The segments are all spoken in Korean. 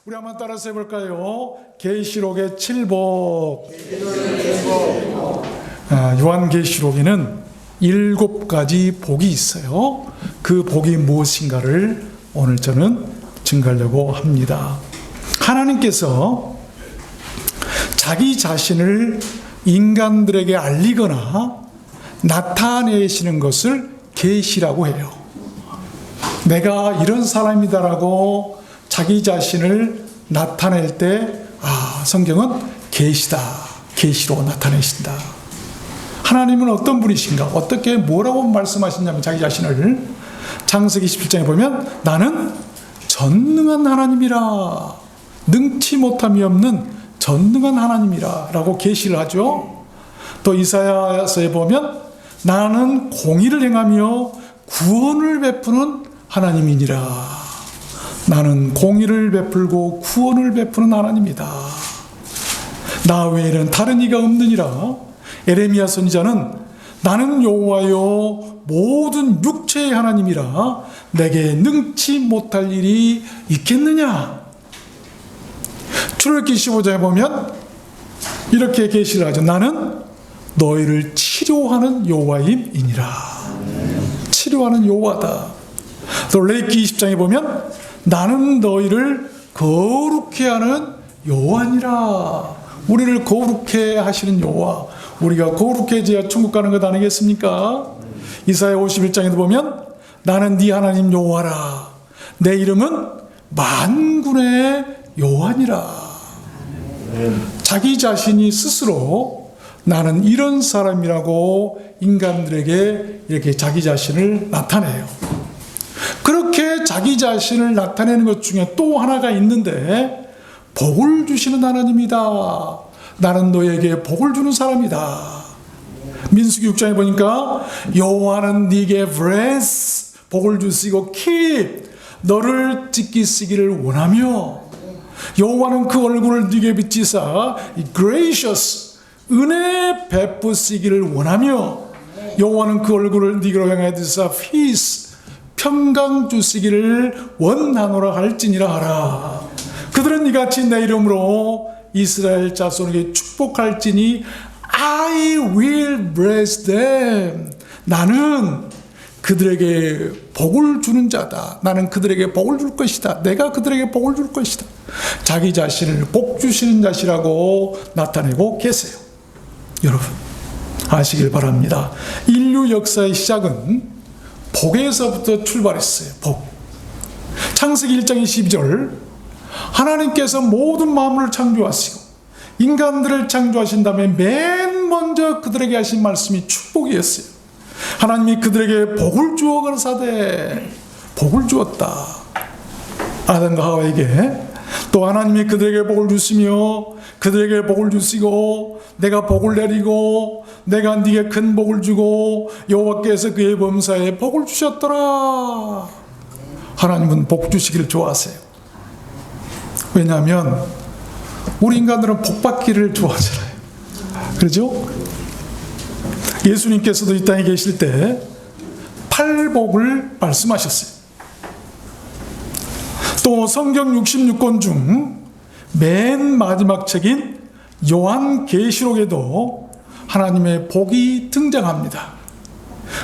우리 한번 따라서 해볼까요? 계시록의 7복. 요한계시록에는 7가지 복이 있어요. 그 복이 무엇인가를 오늘 저는 증거하려고 합니다. 하나님께서 자기 자신을 인간들에게 알리거나 나타내시는 것을 계시라고 해요. 내가 이런 사람이다라고 자기 자신을 나타낼 때 성경은 계시다, 계시로 나타내신다. 하나님은 어떤 분이신가? 어떻게 뭐라고 말씀하시냐면 자기 자신을 창세기 17장에 보면 나는 전능한 하나님이라, 능치 못함이 없는 전능한 하나님이라 라고 계시를 하죠. 또 이사야서에 보면 나는 공의를 행하며 구원을 베푸는 하나님이니라. 나는 공의를 베풀고 구원을 베푸는 하나님이다. 나 외에는 다른 이가 없느니라. 에레미야 선지자는 나는 여호와여 모든 육체의 하나님이라 내게 능치 못할 일이 있겠느냐. 출애굽기 15장에 보면 이렇게 계시를 하죠. 나는 너희를 치료하는 여호와임이니라. 치료하는 여호와다. 또 레위기 20장에 보면 나는 너희를 거룩해 하는 여호와니라. 우리를 거룩해 하시는 여호와, 우리가 거룩해져야 천국 가는 것 아니겠습니까? 이사야 51장에도 보면 나는 네 하나님 여호와라. 내 이름은 만군의 여호와니라. 자기 자신이 스스로 나는 이런 사람이라고 인간들에게 이렇게 자기 자신을 나타내요. 그렇게 자기 자신을 나타내는 것 중에 또 하나가 있는데 복을 주시는 하나님이다. 나는 너에게 복을 주는 사람이다. 민수기 6장에 보니까 여호와는 네게 bless, 복을 주시고 keep, 너를 지키시기를 원하며 여호와는 그 얼굴을 네게 비치사 gracious, 은혜 베푸시기를 원하며 여호와는 그 얼굴을 네게로 향하여 드사 peace, 평강 주시기를 원하노라 할지니라 하라. 그들은 이같이 내 이름으로 이스라엘 자손에게 축복할지니 I will bless them. 나는 그들에게 복을 주는 자다. 나는 그들에게 복을 줄 것이다. 내가 그들에게 복을 줄 것이다. 자기 자신을 복 주시는 자시라고 나타내고 계세요. 여러분 아시길 바랍니다. 인류 역사의 시작은 복에서부터 출발했어요. 복. 창세기 1장 22절 하나님께서 모든 만물을 창조하시고 인간들을 창조하신 다음에 맨 먼저 그들에게 하신 말씀이 축복이었어요. 하나님이 그들에게 복을 주어 가라사대, 복을 주었다. 아담과 하와에게. 또 하나님이 그들에게 복을 주시며 그들에게 복을 주시고 내가 복을 내리고 내가 네게 큰 복을 주고 여호와께서 그의 범사에 복을 주셨더라. 하나님은 복 주시기를 좋아하세요. 왜냐하면 우리 인간들은 복 받기를 좋아하잖아요. 그렇죠? 예수님께서도 이 땅에 계실 때 팔복을 말씀하셨어요. 또 성경 66권 중 맨 마지막 책인 요한계시록에도 하나님의 복이 등장합니다.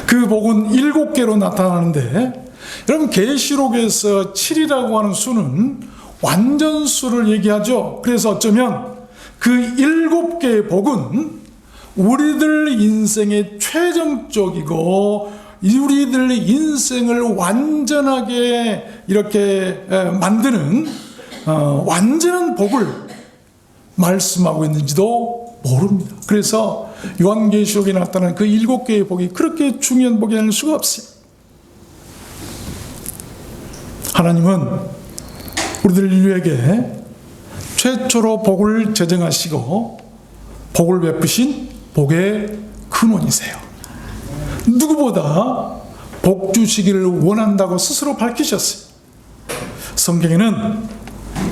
그 복은 7개로 나타나는데 여러분 계시록에서 7이라고 하는 수는 완전수를 얘기하죠. 그래서 어쩌면 그 7개의 복은 우리들 인생의 최종적이고 우리들 인생을 완전하게 이렇게 만드는 완전한 복을 말씀하고 있는지도 모릅니다. 그래서 요한계시록에 나타난 그 7개의 복이 그렇게 중요한 복이 아닐 수가 없어요. 하나님은 우리들 인류에게 최초로 복을 제정하시고 복을 베푸신 복의 근원이세요. 누구보다 복 주시기를 원한다고 스스로 밝히셨어요. 성경에는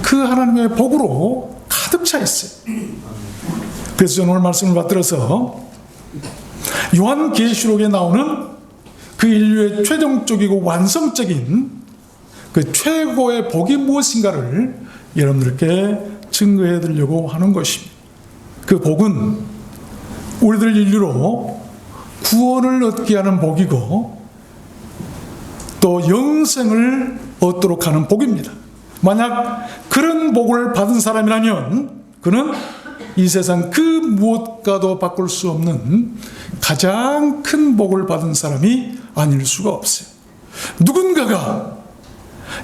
그 하나님의 복으로 가득 차 있어요. 그래서 저는 오늘 말씀을 받들어서 요한계시록에 나오는 그 인류의 최종적이고 완성적인 그 최고의 복이 무엇인가를 여러분들께 증거해 드리려고 하는 것입니다. 그 복은 우리들 인류로 구원을 얻게 하는 복이고 또 영생을 얻도록 하는 복입니다. 만약 그런 복을 받은 사람이라면 그는 이 세상 그 무엇과도 바꿀 수 없는 가장 큰 복을 받은 사람이 아닐 수가 없어요. 누군가가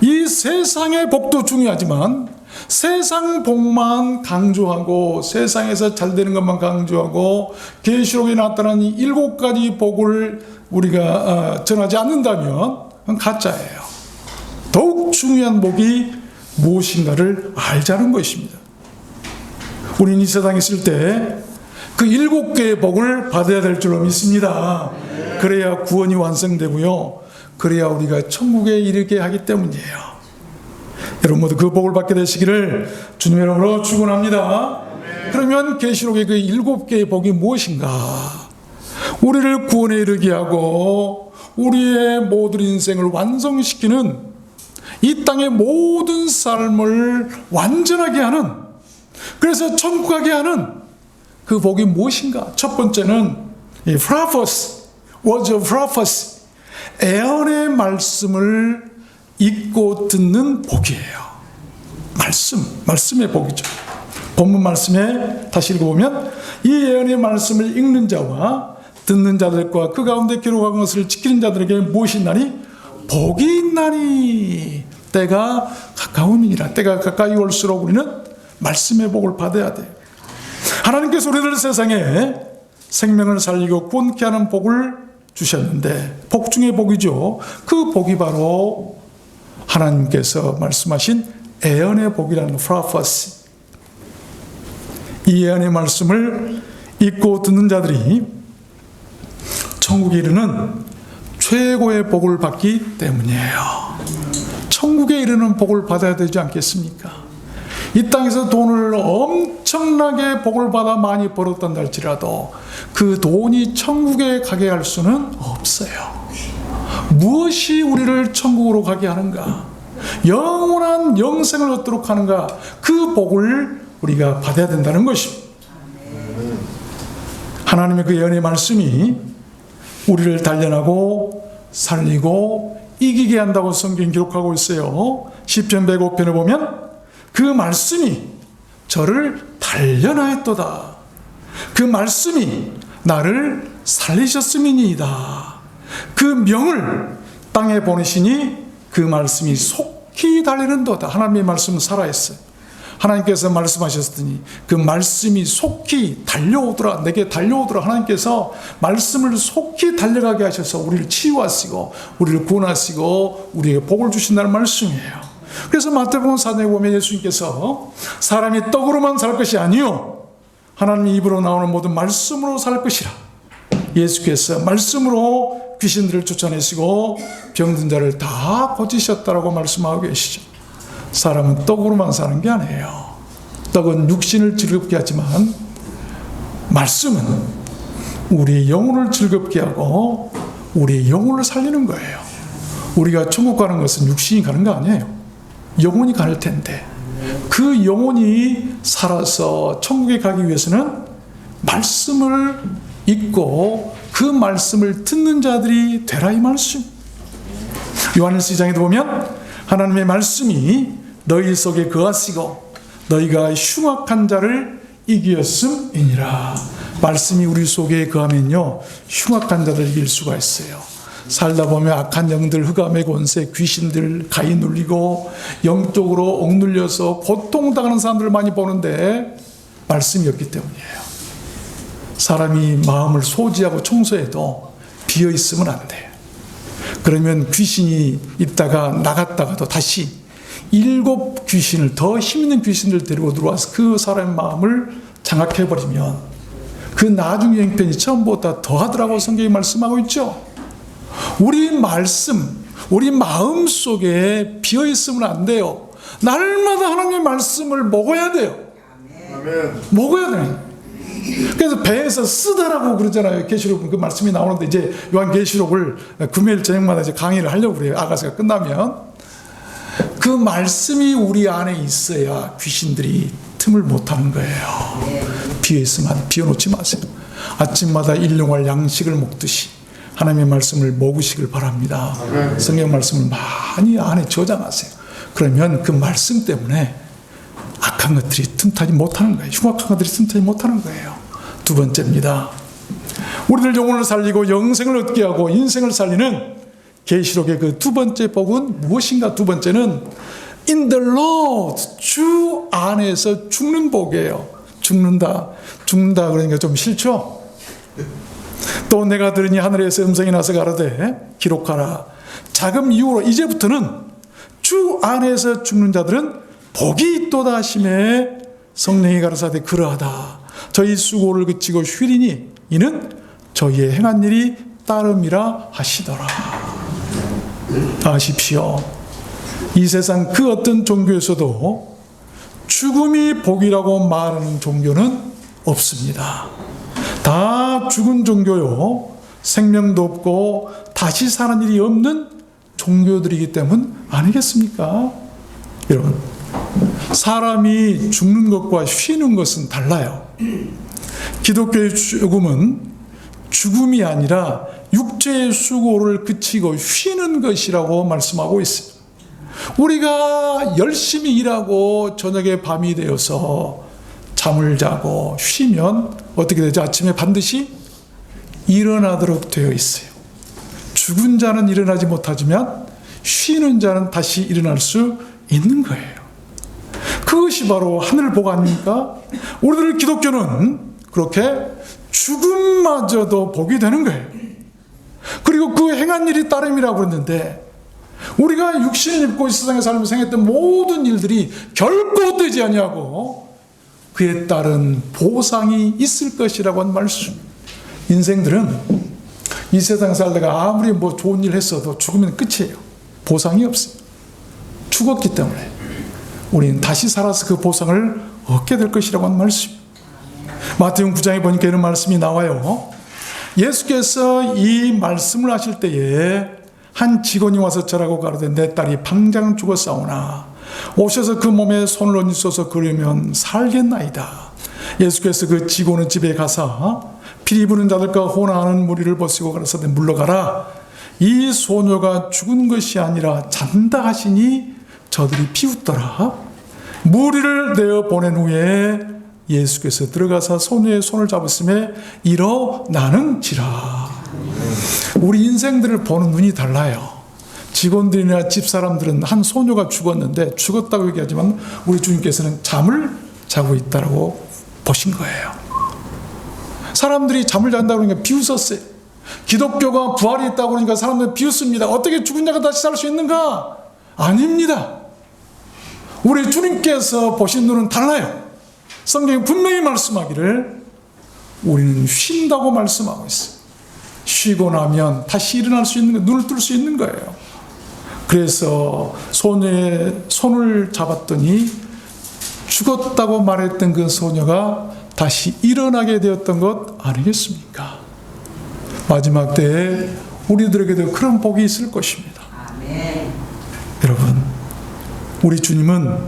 이 세상의 복도 중요하지만 세상 복만 강조하고 세상에서 잘 되는 것만 강조하고 계시록에 나타난 이 7가지 복을 우리가 전하지 않는다면 그건 가짜예요. 더욱 중요한 복이 무엇인가를 알자는 것입니다. 우리는 이 세상에 있을 때 그 7개의 복을 받아야 될 줄로 믿습니다. 그래야 구원이 완성되고요. 그래야 우리가 천국에 이르게 하기 때문이에요. 여러분 모두 그 복을 받게 되시기를 주님의 이름으로 축원합니다. 그러면 계시록의 그 7개의 복이 무엇인가? 우리를 구원에 이르게 하고 우리의 모든 인생을 완성시키는 이 땅의 모든 삶을 완전하게 하는, 그래서 천국 가게 하는 그 복이 무엇인가? 첫 번째는 이 프라포스, words of prophecy, 예언의 말씀을 읽고 듣는 복이에요. 말씀의 복이죠. 본문 말씀에 다시 읽어보면 이 예언의 말씀을 읽는 자와 듣는 자들과 그 가운데 기록한 것을 지키는 자들에게 무엇이 있나니? 복이 있나니. 때가 가까우니라. 때가 가까이 올수록 우리는 말씀의 복을 받아야 돼요. 하나님께서 우리들 세상에 생명을 살리고 구원케 하는 복을 주셨는데 복 중의 복이죠. 그 복이 바로 하나님께서 말씀하신 예언의 복이라는 프로페시. 이 예언의 말씀을 읽고 듣는 자들이 천국에 이르는 최고의 복을 받기 때문이에요. 천국에 이르는 복을 받아야 되지 않겠습니까? 이 땅에서 돈을 엄청나게 복을 받아 많이 벌었단 할지라도 그 돈이 천국에 가게 할 수는 없어요. 무엇이 우리를 천국으로 가게 하는가? 영원한 영생을 얻도록 하는가? 그 복을 우리가 받아야 된다는 것입니다. 하나님의 그 예언의 말씀이 우리를 단련하고 살리고 이기게 한다고 성경이 기록하고 있어요. 시편 105편을 보면 그 말씀이 저를 단련하였도다. 그 말씀이 나를 살리셨음이니이다. 그 명을 땅에 보내시니 그 말씀이 속히 달리는도다. 하나님의 말씀은 살아있어요. 하나님께서 말씀하셨더니 그 말씀이 속히 달려오더라. 내게 달려오더라. 하나님께서 말씀을 속히 달려가게 하셔서 우리를 치유하시고 우리를 구원하시고 우리에게 복을 주신다는 말씀이에요. 그래서 마태복음 4장에 보면 예수님께서 사람이 떡으로만 살 것이 아니요 하나님 입으로 나오는 모든 말씀으로 살 것이라. 예수께서 말씀으로 귀신들을 쫓아내시고 병든 자를 다 고치셨다라고 말씀하고 계시죠. 사람은 떡으로만 사는 게 아니에요. 떡은 육신을 즐겁게 하지만 말씀은 우리의 영혼을 즐겁게 하고 우리의 영혼을 살리는 거예요. 우리가 천국 가는 것은 육신이 가는 거 아니에요. 영혼이 갈 텐데 그 영혼이 살아서 천국에 가기 위해서는 말씀을 읽고 그 말씀을 듣는 자들이 되라 이 말씀. 요한일서 2장에도 보면 하나님의 말씀이 너희 속에 거하시고 너희가 흉악한 자를 이기었음이니라. 말씀이 우리 속에 거하면요 흉악한 자를 이길 수가 있어요. 살다 보면 악한 영들, 흑암의 권세, 귀신들 가히 눌리고 영적으로 억눌려서 고통당하는 사람들을 많이 보는데 말씀이 없기 때문이에요. 사람이 마음을 소지하고 청소해도 비어있으면 안 돼요. 그러면 귀신이 있다가 나갔다가도 다시 7 귀신을, 더 힘있는 귀신을 데리고 들어와서 그 사람의 마음을 장악해버리면 그 나중에 형편이 처음보다 더하더라고 성경이 말씀하고 있죠. 우리 말씀, 우리 마음 속에 비어있으면 안 돼요. 날마다 하나님의 말씀을 먹어야 돼요. 먹어야 돼요. 그래서 배에서 쓰다라고 그러잖아요. 계시록 그 말씀이 나오는데 이제 요한 계시록을 금요일 저녁마다 이제 강의를 하려고 그래요. 아가씨가 끝나면 그 말씀이 우리 안에 있어야 귀신들이 틈을 못하는 거예요. 비워놓지 마세요. 아침마다 일용할 양식을 먹듯이 하나님의 말씀을 먹으시길 바랍니다. 성경 말씀을 많이 안에 저장하세요. 그러면 그 말씀 때문에 악한 것들이 틈타지 못하는 거예요. 흉악한 것들이 틈타지 못하는 거예요. 두 번째입니다. 우리들 영혼을 살리고 영생을 얻게 하고 인생을 살리는 계시록의 그 두 번째 복은 무엇인가? 두 번째는 In the Lord, 주 안에서 죽는 복이에요. 죽는다 그러니까 좀 싫죠? 또 내가 들으니 하늘에서 음성이 나서 가로되 기록하라. 자금 이후로 이제부터는 주 안에서 죽는 자들은 복이 있도다 하시매 성령이 가라사대 그러하다. 저희 수고를 그치고 쉬리니 이는 저희의 행한 일이 따름이라 하시더라. 아십시오. 이 세상 그 어떤 종교에서도 죽음이 복이라고 말하는 종교는 없습니다. 다 죽은 종교요. 생명도 없고 다시 사는 일이 없는 종교들이기 때문 아니겠습니까? 여러분, 사람이 죽는 것과 쉬는 것은 달라요. 기독교의 죽음은 죽음이 아니라 육체의 수고를 그치고 쉬는 것이라고 말씀하고 있습니다. 우리가 열심히 일하고 저녁에 밤이 되어서 잠을 자고 쉬면 어떻게 되죠? 아침에 반드시 일어나도록 되어 있어요. 죽은 자는 일어나지 못하지만 쉬는 자는 다시 일어날 수 있는 거예요. 그것이 바로 하늘 복 아닙니까? 우리들 기독교는 그렇게 죽음마저도 복이 되는 거예요. 그리고 그 행한 일이 따름이라고 그랬는데 우리가 육신을 입고 이 세상에 살면서 행했던 모든 일들이 결코 되지 아니하고 그에 따른 보상이 있을 것이라고 한 말씀. 인생들은 이 세상 살다가 아무리 뭐 좋은 일 했어도 죽으면 끝이에요. 보상이 없어요. 죽었기 때문에 우리는 다시 살아서 그 보상을 얻게 될 것이라고 한 말씀. 마태복음 9장에 보니까 이런 말씀이 나와요. 예수께서 이 말씀을 하실 때에 한 직원이 와서 저라고 가로되 내 딸이 당장 죽었사오나 오셔서 그 몸에 손을 얹으소서 그러면 살겠나이다. 예수께서 그 직원의 집에 가사 피리 부는 자들과 호나하는 무리를 보시고 가라사대 물러가라. 이 소녀가 죽은 것이 아니라 잔다 하시니 저들이 비웃더라. 무리를 내어 보낸 후에 예수께서 들어가서 소녀의 손을 잡으심에 일어나는지라. 우리 인생들을 보는 눈이 달라요. 직원들이나 집사람들은 한 소녀가 죽었는데 죽었다고 얘기하지만 우리 주님께서는 잠을 자고 있다고 보신 거예요. 사람들이 잠을 잔다고 그러니까 비웃었어요. 기독교가 부활이 있다고 그러니까 사람들은 비웃습니다. 어떻게 죽은 자가 다시 살 수 있는가? 아닙니다. 우리 주님께서 보신 눈은 달라요. 성경이 분명히 말씀하기를 우리는 쉰다고 말씀하고 있어요. 쉬고 나면 다시 일어날 수 있는 거, 눈을 뜰 수 있는 거예요. 그래서 소녀의 손을 잡았더니 죽었다고 말했던 그 소녀가 다시 일어나게 되었던 것 아니겠습니까? 마지막 때에 우리들에게도 그런 복이 있을 것입니다. 아멘. 여러분, 우리 주님은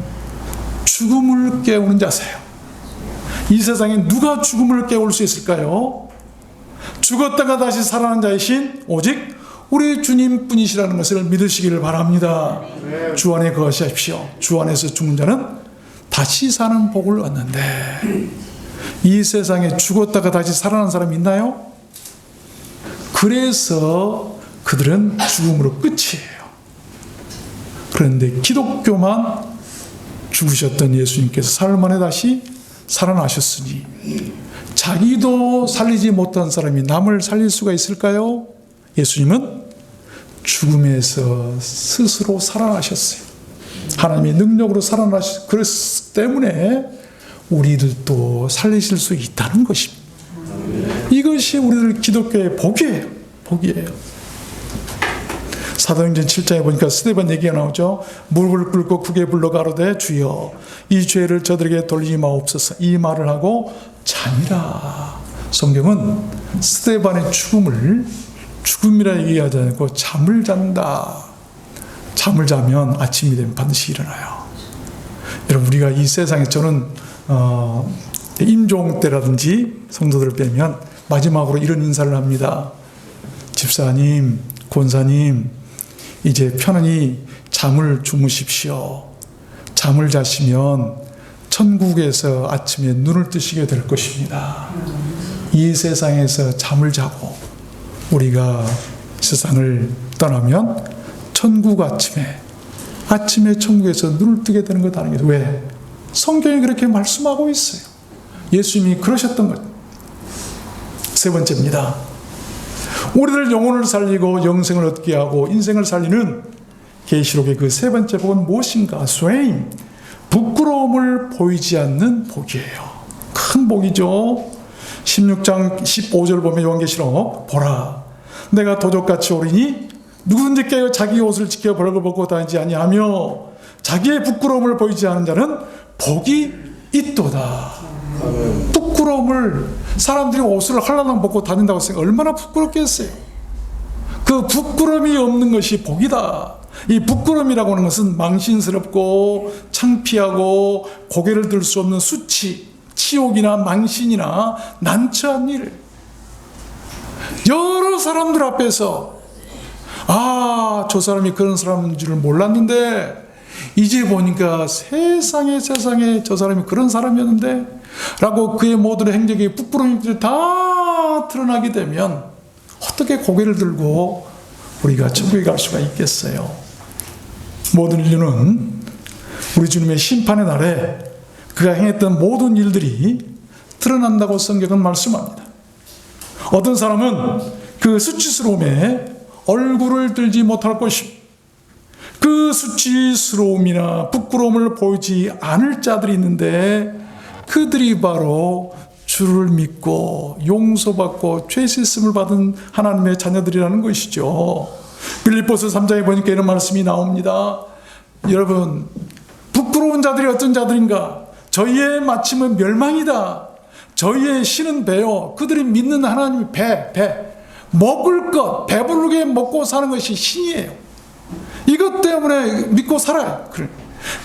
죽음을 깨우는 자세요. 이 세상에 누가 죽음을 깨울 수 있을까요? 죽었다가 다시 살아난 자이신 오직 우리 주님뿐이시라는 것을 믿으시기를 바랍니다. 주 안에 거하십시오. 주 안에서 죽는 자는 다시 사는 복을 얻는데 이 세상에 죽었다가 다시 살아난 사람이 있나요? 그래서 그들은 죽음으로 끝이에요. 그런데 기독교만 죽으셨던 예수님께서 사흘 만에 다시 살아나셨으니 자기도 살리지 못한 사람이 남을 살릴 수가 있을까요? 예수님은 죽음에서 스스로 살아나셨어요. 하나님의 능력으로 살아나셨기 때문에 우리들도 살리실 수 있다는 것입니다. 이것이 우리들 기독교의 복이에요. 복이에요. 사도행전 7장에 보니까 스데반 얘기가 나오죠. 무릎을 꿇고 크게 불러 가로되 주여 이 죄를 저들에게 돌리지 마옵소서. 이 말을 하고 잠이라. 성경은 스데반의 죽음을 죽음이라 얘기하지 않고 잠을 잔다. 잠을 자면 아침이 되면 반드시 일어나요. 여러분, 우리가 이 세상에, 저는 임종 때라든지 성도들을 빼면 마지막으로 이런 인사를 합니다. 집사님, 권사님, 이제 편안히 잠을 주무십시오. 잠을 자시면 천국에서 아침에 눈을 뜨시게 될 것입니다. 이 세상에서 잠을 자고 우리가 세상을 떠나면 천국 아침에 천국에서 눈을 뜨게 되는 것 아니겠어요? 왜? 성경이 그렇게 말씀하고 있어요. 예수님이 그러셨던 거죠. 세 번째입니다. 우리들 영혼을 살리고 영생을 얻게 하고 인생을 살리는 계시록의 그 세 번째 복은 무엇인가? 쇠임, 부끄러움을 보이지 않는 복이에요. 큰 복이죠. 16장 15절 보면 요한계시록, 보라, 내가 도적같이 오리니 누구든지 깨어 자기 옷을 지켜 벌거벗고 다니지 아니하며 자기의 부끄러움을 보이지 않는 자는 복이 있도다. 부끄러움을, 사람들이 옷을 헐라당 벗고 다닌다고 생각, 얼마나 부끄럽겠어요. 그 부끄러움이 없는 것이 복이다. 이 부끄러움이라고 하는 것은 망신스럽고 창피하고 고개를 들 수 없는 수치, 치욕이나 망신이나 난처한 일, 여러 사람들 앞에서 저 사람이 그런 사람인 줄을 몰랐는데 이제 보니까 세상에 저 사람이 그런 사람이었는데 라고 그의 모든 행적이 부끄러움들이 다 드러나게 되면 어떻게 고개를 들고 우리가 천국에 갈 수가 있겠어요? 모든 인류는 우리 주님의 심판의 날에 그가 행했던 모든 일들이 드러난다고 성경은 말씀합니다. 어떤 사람은 그 수치스러움에 얼굴을 들지 못할 것입니다. 그 수치스러움이나 부끄러움을 보이지 않을 자들이 있는데 그들이 바로 주를 믿고 용서받고 죄 씻음을 받은 하나님의 자녀들이라는 것이죠. 빌립보서 3장에 보니까 이런 말씀이 나옵니다. 여러분, 부끄러운 자들이 어떤 자들인가? 저희의 마침은 멸망이다. 저희의 신은 배요. 그들이 믿는 하나님이 배. 먹을 것, 배부르게 먹고 사는 것이 신이에요. 이것 때문에 믿고 살아요.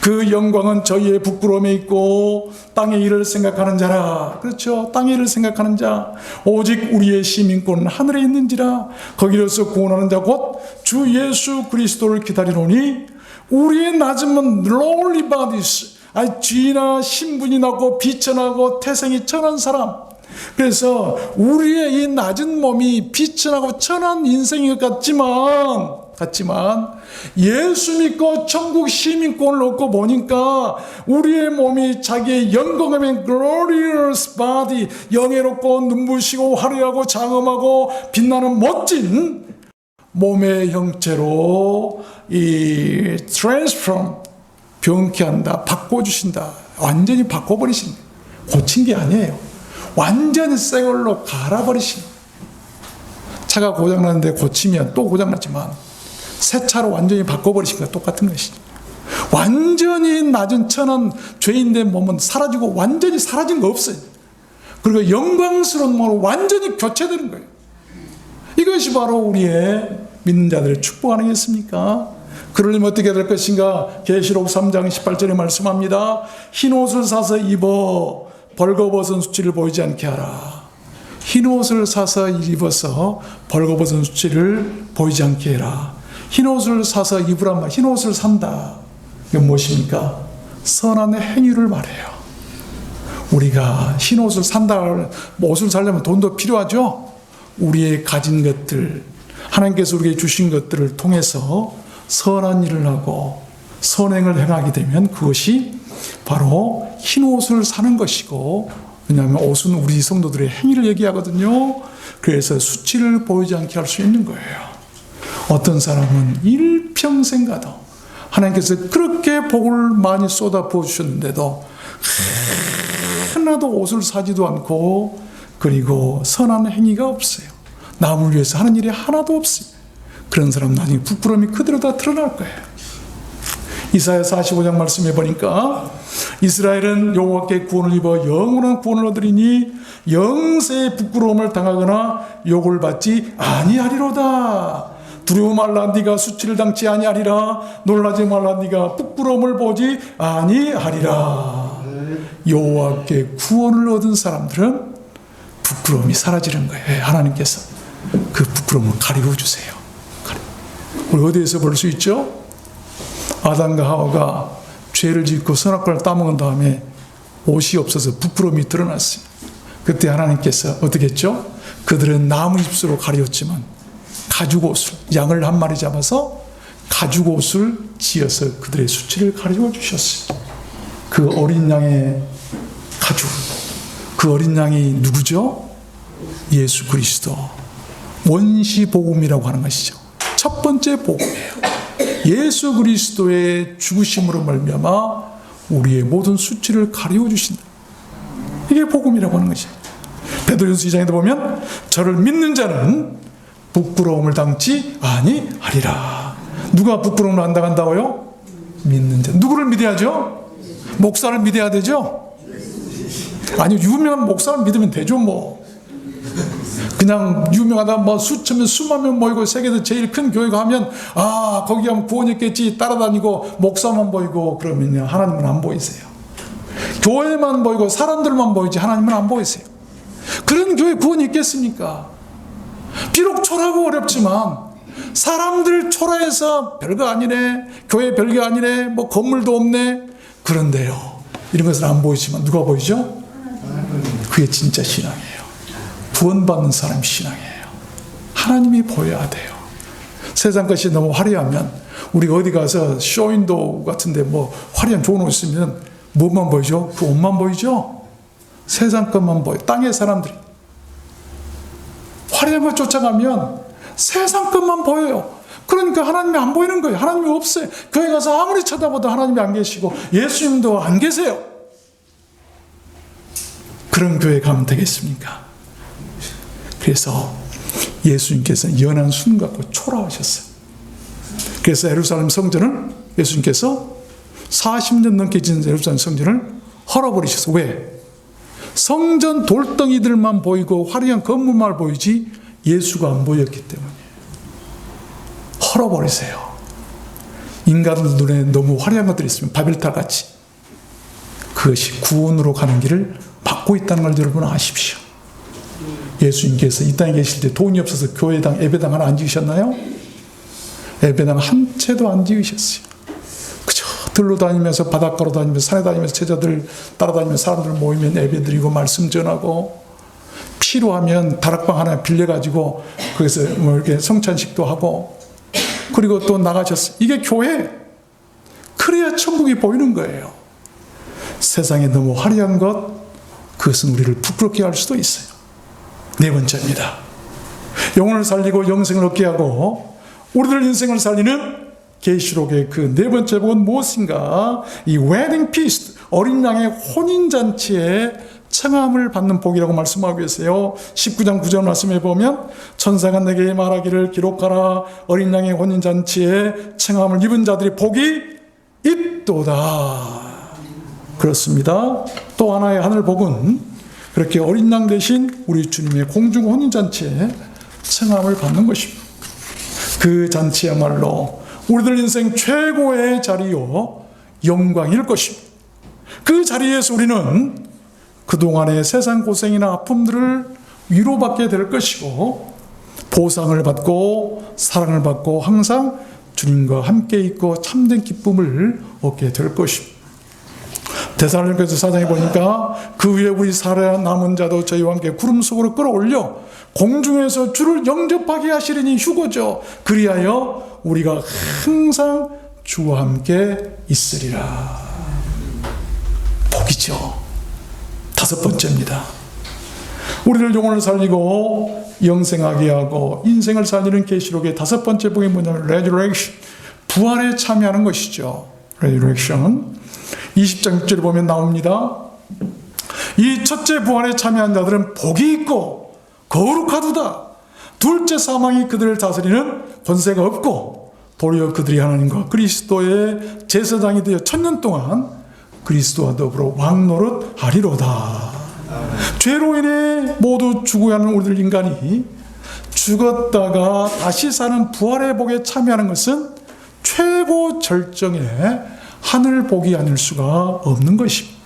그 영광은 저희의 부끄러움에 있고 땅의 일을 생각하는 자라. 그렇죠. 땅의 일을 생각하는 자. 오직 우리의 시민권은 하늘에 있는지라. 거기로서 구원하는 자 곧 주 예수 그리스도를 기다리노니 우리의 낮음은 lowly bodies, 쥐나 신분이 나고 비천하고 태생이 천한 사람. 그래서 우리의 이 낮은 몸이 비천하고 천한 인생인 것 같지만 예수 믿고 천국 시민권을 얻고 보니까 우리의 몸이 자기의 영광의 glorious body, 영예롭고 눈부시고 화려하고 장엄하고 빛나는 멋진 몸의 형체로 이 transform, 변케한다, 바꿔주신다. 완전히 바꿔버리신, 고친 게 아니에요. 완전히 새 걸로 갈아버리신. 차가 고장났는데 고치면 또 고장났지만 새 차로 완전히 바꿔버리신 것 똑같은 것이죠. 완전히 낮은 천한 죄인된 몸은 사라지고 완전히 사라진 거 없어요. 그리고 영광스러운 몸으로 완전히 교체되는 거예요. 이것이 바로 우리의 믿는 자들의 축복 아니겠습니까? 그러려면 어떻게 될 것인가? 계시록 3장 18절에 말씀합니다. 흰 옷을 사서 입어 벌거벗은 수치를 보이지 않게 하라. 흰 옷을 사서 입어서 벌거벗은 수치를 보이지 않게 해라. 흰 옷을 사서 입으란 말, 흰 옷을 산다. 이건 무엇입니까? 선한 행위를 말해요. 우리가 흰 옷을 산다, 옷을 사려면 돈도 필요하죠? 우리의 가진 것들, 하나님께서 우리에게 주신 것들을 통해서 선한 일을 하고 선행을 행하게 되면 그것이 바로 흰 옷을 사는 것이고, 왜냐하면 옷은 우리 성도들의 행위를 얘기하거든요. 그래서 수치를 보이지 않게 할 수 있는 거예요. 어떤 사람은 일평생 가도 하나님께서 그렇게 복을 많이 쏟아 부어주셨는데도 하나도 옷을 사지도 않고, 그리고 선한 행위가 없어요. 남을 위해서 하는 일이 하나도 없어요. 그런 사람 나중에 부끄러움이 그대로 다 드러날 거예요. 이사야 45장 말씀해 보니까 이스라엘은 여호와께 구원을 입어 영원한 구원을 얻으리니 영세의 부끄러움을 당하거나 욕을 받지 아니하리로다. 두려워 말라 네가 수치를 당치 아니하리라. 놀라지 말라 네가 부끄러움을 보지 아니하리라. 여호와께 구원을 얻은 사람들은 부끄러움이 사라지는 거예요. 하나님께서 그 부끄러움을 가리워 주세요. 우리 어디에서 볼 수 있죠? 아담과 하와가 죄를 짓고 선악과를 따먹은 다음에 옷이 없어서 부끄러움이 드러났어요. 그때 하나님께서 어떻게 했죠? 그들은 나뭇잎으로 가렸지만 가죽옷을, 양을 한 마리 잡아서 가죽옷을 지어서 그들의 수치를 가리워 주셨어요. 그 어린 양의 가죽, 그 어린 양이 누구죠? 예수 그리스도. 원시복음이라고 하는 것이죠. 첫 번째 복음이에요. 예수 그리스도의 죽으심으로 말미암아 우리의 모든 수치를 가리워 주신다. 이게 복음이라고 하는 것이에요. 베드로전서 2장에도 보면 저를 믿는 자는 부끄러움을 당치 아니하리라. 누가 부끄러움을 안 당한다고요? 믿는 자. 누구를 믿어야죠? 목사를 믿어야 되죠? 아니, 유명한 목사를 믿으면 되죠, 뭐. 그냥 유명하다, 뭐 수천 명, 수만 명 모이고 세계에서 제일 큰 교회가 하면, 아, 거기 가면 구원이 있겠지, 따라다니고, 목사만 보이고, 그러면요, 하나님은 안 보이세요. 교회만 보이고, 사람들만 보이지, 하나님은 안 보이세요. 그런 교회 구원이 있겠습니까? 비록 초라하고 어렵지만, 사람들 초라해서 별거 아니네, 교회 별거 아니네, 뭐 건물도 없네, 그런데요, 이런 것은 안 보이지만, 누가 보이죠? 그게 진짜 신앙이에요. 구원받는 사람이 신앙이에요. 하나님이 보여야 돼요. 세상 것이 너무 화려하면 우리 어디 가서 쇼윈도우 같은데 뭐 화려한 좋은 옷 있으면 뭐만 보이죠? 그 옷만 보이죠? 세상 것만 보여. 땅의 사람들이 화려한 것 쫓아가면 세상 것만 보여요. 그러니까 하나님이 안 보이는 거예요. 하나님이 없어요. 교회 가서 아무리 쳐다봐도 하나님이 안 계시고 예수님도 안 계세요. 그런 교회 가면 되겠습니까? 그래서 예수님께서 연한 순 갖고 초라하셨어요. 그래서 예루살렘 성전을 예수님께서 40년 넘게 지은 예루살렘 성전을 헐어버리셨어요. 왜? 성전 돌덩이들만 보이고 화려한 건물만 보이지 예수가 안 보였기 때문에 헐어버리세요. 인간들 눈에 너무 화려한 것들이 있으면 바벨탑 같이 그것이 구원으로 가는 길을 막고 있다는 걸 여러분 아십시오. 예수님께서 이 땅에 계실 때 돈이 없어서 교회당, 예배당 하나 안 지으셨나요? 예배당 한 채도 안 지으셨어요. 그저 들로 다니면서 바닷가로 다니면서 산에 다니면서 제자들 따라다니면서 사람들 모이면 예배 드리고 말씀 전하고 필요하면 다락방 하나 빌려가지고 거기서 뭐 이렇게 성찬식도 하고 그리고 또 나가셨어요. 이게 교회. 그래야 천국이 보이는 거예요. 세상에 너무 화려한 것, 그것은 우리를 부끄럽게 할 수도 있어요. 네 번째입니다. 영혼을 살리고 영생을 얻게 하고 우리들 인생을 살리는 계시록의 그 네 번째 복은 무엇인가? 이 웨딩 피스트, 어린 양의 혼인잔치에 청함을 받는 복이라고 말씀하고 계세요. 19장 9절 말씀해 보면 천사가 내게 말하기를 기록하라. 어린 양의 혼인잔치에 청함을 입은 자들이 복이 있도다. 그렇습니다. 또 하나의 하늘 복은 그렇게 어린 양 대신 우리 주님의 공중 혼인잔치에 청함을 받는 것입니다. 그 잔치야말로 우리들 인생 최고의 자리요 영광일 것입니다. 그 자리에서 우리는 그동안의 세상 고생이나 아픔들을 위로받게 될 것이고 보상을 받고 사랑을 받고 항상 주님과 함께 있고 참된 기쁨을 얻게 될 것입니다. 데살로니가서 4장에 보니까 그 위에 우리 살아남은 자도 저희와 함께 구름 속으로 끌어올려 공중에서 주를 영접하게 하시리니 휴거죠. 그리하여 우리가 항상 주와 함께 있으리라. 복이죠. 다섯 번째입니다. 우리를 영혼을 살리고 영생하게 하고 인생을 살리는 계시록의 다섯 번째 복이 뭐냐면 resurrection, 부활에 참여하는 것이죠. resurrection 20장 6절에 보면 나옵니다. 이 첫째 부활에 참여한 자들은 복이 있고 거룩하도다. 둘째 사망이 그들을 다스리는 권세가 없고 도리어 그들이 하나님과 그리스도의 제사장이 되어 1000년 동안 그리스도와 더불어 왕노릇하리로다. 죄로 인해 모두 죽어야 하는 우리들 인간이 죽었다가 다시 사는 부활의 복에 참여하는 것은 최고 절정의 하늘 복이 아닐 수가 없는 것입니다.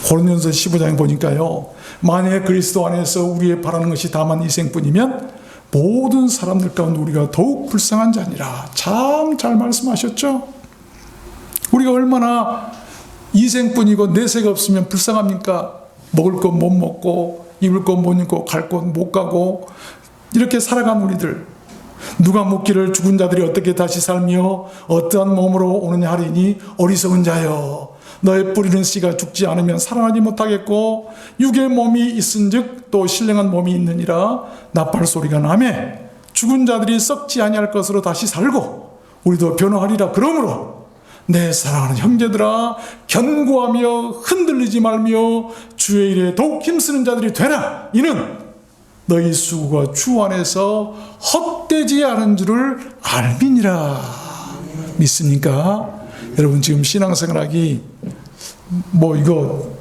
고린도전서 15장에 보니까요, 만약에 그리스도 안에서 우리의 바라는 것이 다만 이생뿐이면 모든 사람들 가운데 우리가 더욱 불쌍한 자니라. 참 잘 말씀하셨죠? 우리가 얼마나 이생뿐이고 내세가 없으면 불쌍합니까? 먹을 것 못 먹고 입을 것 못 입고 갈 곳 못 가고 이렇게 살아간 우리들, 누가 묻기를 죽은 자들이 어떻게 다시 살며 어떠한 몸으로 오느냐 하리니 어리석은 자여, 너의 뿌리는 씨가 죽지 않으면 살아나지 못하겠고 육의 몸이 있은즉 또 신령한 몸이 있느니라. 나팔 소리가 나매 죽은 자들이 썩지 아니할 것으로 다시 살고 우리도 변화하리라. 그러므로 내 사랑하는 형제들아, 견고하며 흔들리지 말며 주의 일에 더욱 힘쓰는 자들이 되라. 이는 너희 수고가 주 안에서 헛되지 않은 줄을 알미니라. 믿습니까? 여러분, 지금 신앙생활하기 이거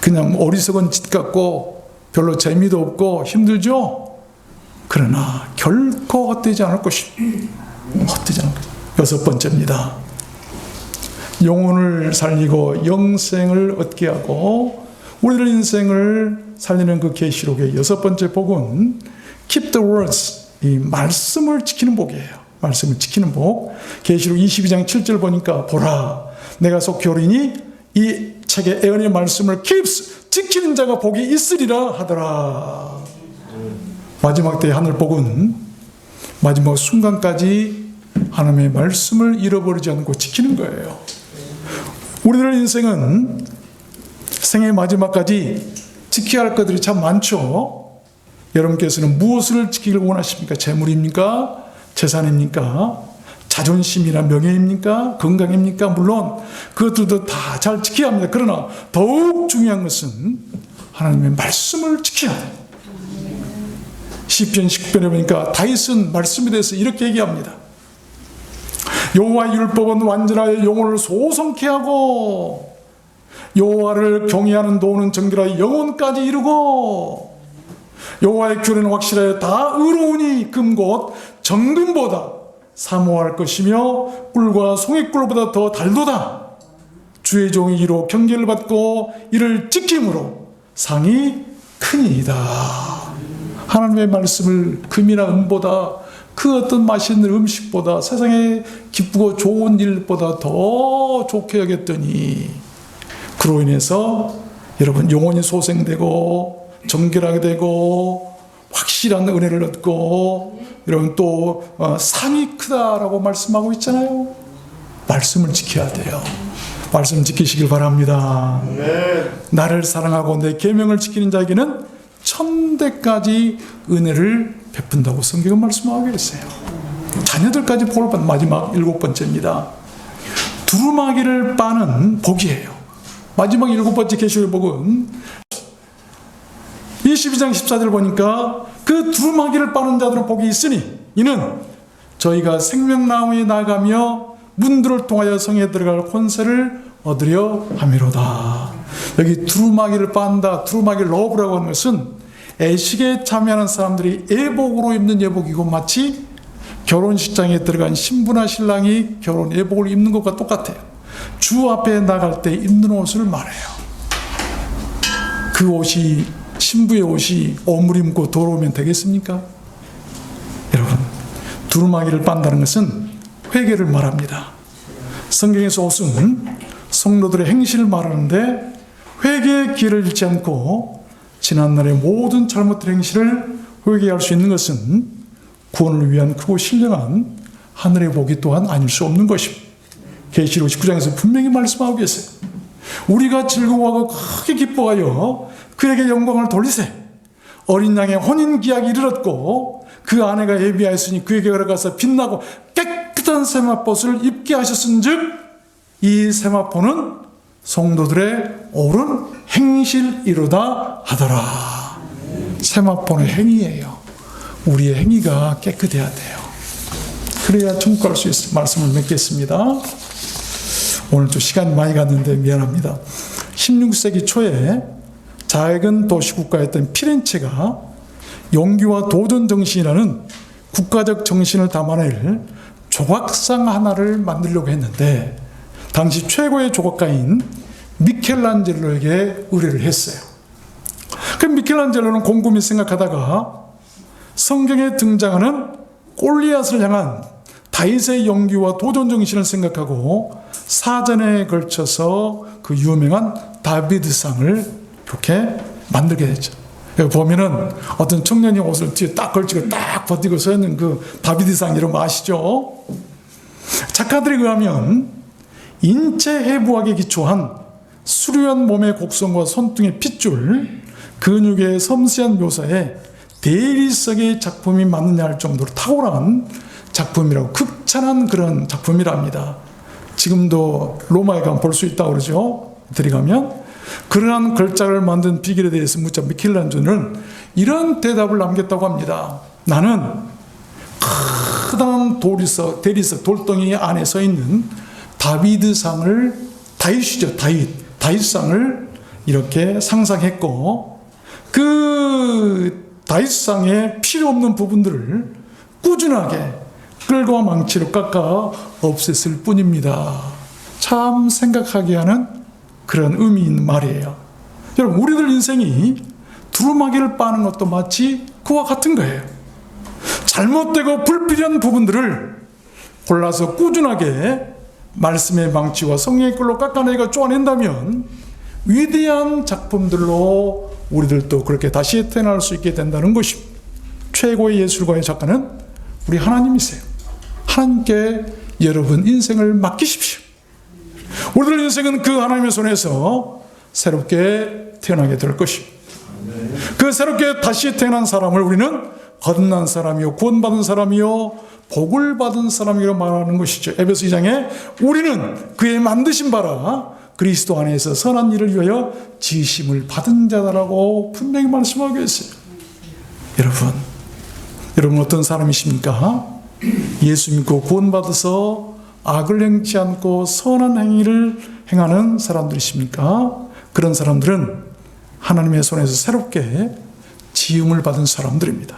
그냥 어리석은 짓 같고 별로 재미도 없고 힘들죠? 그러나 결코 헛되지 않을 것입니다. 헛되지 않을 것입니다. 6번째입니다. 영혼을 살리고 영생을 얻게 하고 우리들 인생을 살리는 그 계시록의 6번째 복은 Keep the words, 이 말씀을 지키는 복이에요. 말씀을 지키는 복. 계시록 22장 7절 보니까 보라, 내가 속히 오리니 이 책의 애언의 말씀을 keeps, 지키는 자가 복이 있으리라 하더라. 마지막 때의 하늘 복은 마지막 순간까지 하나님의 말씀을 잃어버리지 않고 지키는 거예요. 우리들 인생은 생의 마지막까지 지켜야 할 것들이 참 많죠. 여러분께서는 무엇을 지키길 원하십니까? 재물입니까? 재산입니까? 자존심이나 명예입니까? 건강입니까? 물론 그것들도 다 잘 지켜야 합니다. 그러나 더욱 중요한 것은 하나님의 말씀을 지켜야 돼요. 시편 19편에 보니까 다윗은 말씀에 대해서 이렇게 얘기합니다. 여호와의 율법은 완전하여 영혼을 소성케 하고 여호와를 경외하는 도는 정결하여 영혼까지 이루고 여호와의 규례는 확실하여 다 의로우니 금곧 정금보다 사모할 것이며 꿀과 송이꿀보다 더 달도다. 주의 종이 이로 경계를 받고 이를 지킴으로 상이 크니이다. 하나님의 말씀을 금이나 은보다 그 어떤 맛있는 음식보다 세상에 기쁘고 좋은 일보다 더 좋게 여겼더니 그로 인해서 여러분 영혼이 소생되고 정결하게 되고 확실한 은혜를 얻고 여러분 또 상이 크다라고 말씀하고 있잖아요. 말씀을 지켜야 돼요. 말씀 지키시길 바랍니다. 나를 사랑하고 내 계명을 지키는 자에게는 천대까지 은혜를 베푼다고 성경은 말씀하고 있어요. 자녀들까지 복을 받는 마지막 7번째입니다. 두루마기를 빠는 복이에요. 마지막 7번째 계시록의 복은 22장 14절 보니까 그 두루마기를 빠는 자들은 복이 있으니 이는 저희가 생명나무에 나가며 문들을 통하여 성에 들어갈 권세를 얻으려 함이로다. 여기 두루마기를 빤다, 두루마기를 넣으라고 하는 것은 애식에 참여하는 사람들이 예복으로 입는 예복이고 마치 결혼식장에 들어간 신부나 신랑이 결혼 예복을 입는 것과 똑같아요. 주 앞에 나갈 때 입는 옷을 말해요. 그 옷이 신부의 옷이 오물이 묻고 더러우면 되겠습니까? 여러분, 두루마기를 빤다는 것은 회개를 말합니다. 성경에서 옷은 성도들의 행실을 말하는데 회개의 길을 잃지 않고 지난날의 모든 잘못된 행실을 회개할 수 있는 것은 구원을 위한 크고 신령한 하늘의 복이 또한 아닐 수 없는 것입니다. 계시록 19장에서 분명히 말씀하고 계세요. 우리가 즐거워하고 크게 기뻐하여 그에게 영광을 돌리세. 어린 양의 혼인 기약이 이르렀고 그 아내가 예비하였으니 그에게 걸어가서 빛나고 깨끗한 세마포를 입게 하셨은즉 이 세마포는 성도들의 옳은 행실이로다 하더라. 세마포는 행위예요. 우리의 행위가 깨끗해야 돼요. 그래야 천국 갈 수 있을 말씀을 맺겠습니다. 오늘 또 시간이 많이 갔는데 미안합니다. 16세기 초에 작은 도시국가였던 피렌체가 용기와 도전 정신이라는 국가적 정신을 담아낼 조각상 하나를 만들려고 했는데 당시 최고의 조각가인 미켈란젤로에게 의뢰를 했어요. 그 미켈란젤로는 곰곰이 생각하다가 성경에 등장하는 골리앗을 향한 다윗의 용기와 도전 정신을 생각하고 사전에 걸쳐서 그 유명한 다비드상을 이렇게 만들게 됐죠. 여기 보면은 어떤 청년이 옷을 뒤에 딱 걸치고 딱 버티고 서 있는 그 다비드상 이런 거 아시죠? 작가들에 의하면 인체 해부학에 기초한 수려한 몸의 곡선과 손등의 핏줄, 근육의 섬세한 묘사에 대리석의 작품이 맞느냐 할 정도로 탁월한 작품이라고, 극찬한 그런 작품이랍니다. 지금도 로마에 가면 볼 수 있다고 그러죠. 들어가면. 그러한 걸작을 만든 비결에 대해서 묻자 미켈란젤로는 이런 대답을 남겼다고 합니다. 나는 크다란 대리석 돌덩이 안에 서 있는 다윗상을, 다윗이죠, 다윗상을 이렇게 상상했고, 그 다윗상에 필요 없는 부분들을 꾸준하게 끌과 망치로 깎아 없앴을 뿐입니다. 참 생각하게 하는 그런 의미 있는 말이에요. 여러분, 우리들 인생이 두루마기를 빠는 것도 마치 그와 같은 거예요. 잘못되고 불필요한 부분들을 골라서 꾸준하게 말씀의 망치와 성령의 끌로 깎아내고 쪼아낸다면 위대한 작품들로 우리들도 그렇게 다시 태어날 수 있게 된다는 것입니다. 최고의 예술가의 작가는 우리 하나님이세요. 하나님께 여러분 인생을 맡기십시오. 우리들 인생은 그 하나님의 손에서 새롭게 태어나게 될 것입니다. 그 새롭게 다시 태어난 사람을 우리는 거듭난 사람이요, 구원받은 사람이요, 복을 받은 사람이라고 말하는 것이죠. 에베소 2장에 우리는 그의 만드신 바라 그리스도 안에서 선한 일을 위하여 지으심을 받은 자다라고 분명히 말씀하고 있어요. 여러분 어떤 사람이십니까? 예수 믿고 구원받아서 악을 행치 않고 선한 행위를 행하는 사람들이십니까? 그런 사람들은 하나님의 손에서 새롭게 지음을 받은 사람들입니다.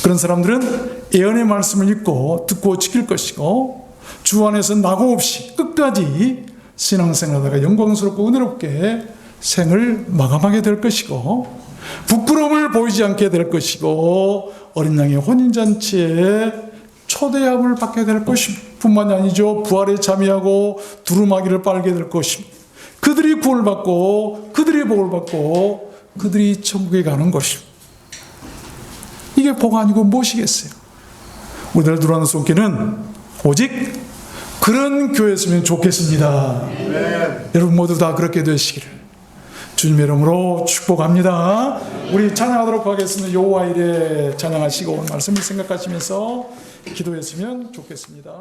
그런 사람들은 예언의 말씀을 읽고 듣고 지킬 것이고 주 안에서 낙오 없이 끝까지 신앙생활하다가 영광스럽고 은혜롭게 생을 마감하게 될 것이고, 부끄러움을 보이지 않게 될 것이고, 어린 양의 혼인잔치에 초대함을 받게 될 것입니다. 뿐만이 아니죠. 부활에 참여하고 두루마기를 빨게 될 것입니다. 그들이 구원을 받고 그들이 복을 받고 그들이 천국에 가는 것입니다. 이게 복 아니고 무엇이겠어요? 우리들 들어가는 손길은 오직 그런 교회였으면 좋겠습니다. 여러분 모두 다 그렇게 되시기를 주님의 이름으로 축복합니다. 우리 찬양하도록 하겠습니다. 여호와 이레 찬양하시고 오늘 말씀을 생각하시면서 기도했으면 좋겠습니다.